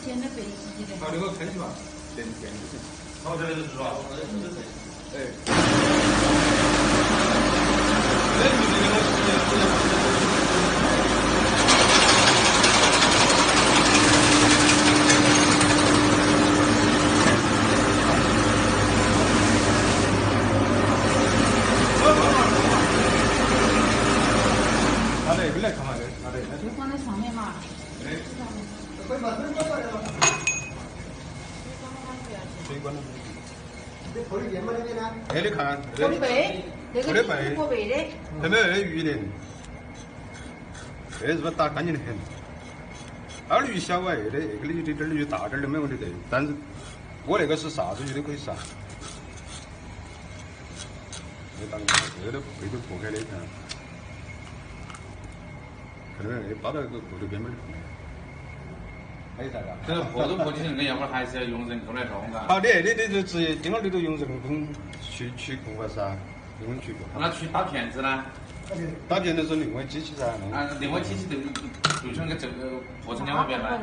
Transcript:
钱的飞机的。好，你给我看起吧，点。好，这里是猪啊。哎。拿这个来看嘛，拿这个。就放在上面嘛。哎。快把灯关了。水关了。这破的电吗？那边呢？哎，你看，破的背，那个是破背的。看没有那鱼鳞？这是不是打干净的很？那鱼小啊，那个鱼这点鱼大点的没问题的，但是我那个是啥子鱼都可以杀。这当这个都背都破开的，看。看到没有？包到那个骨头边边的。还有啥子？这个破都破的成，要不还是要用人工来弄嘎。好，你就直接今晚你都用人工去控了噻，人工去控。那去打片子呢？打片子是另外机器噻。啊，另外机器就像个这个破成两万边来。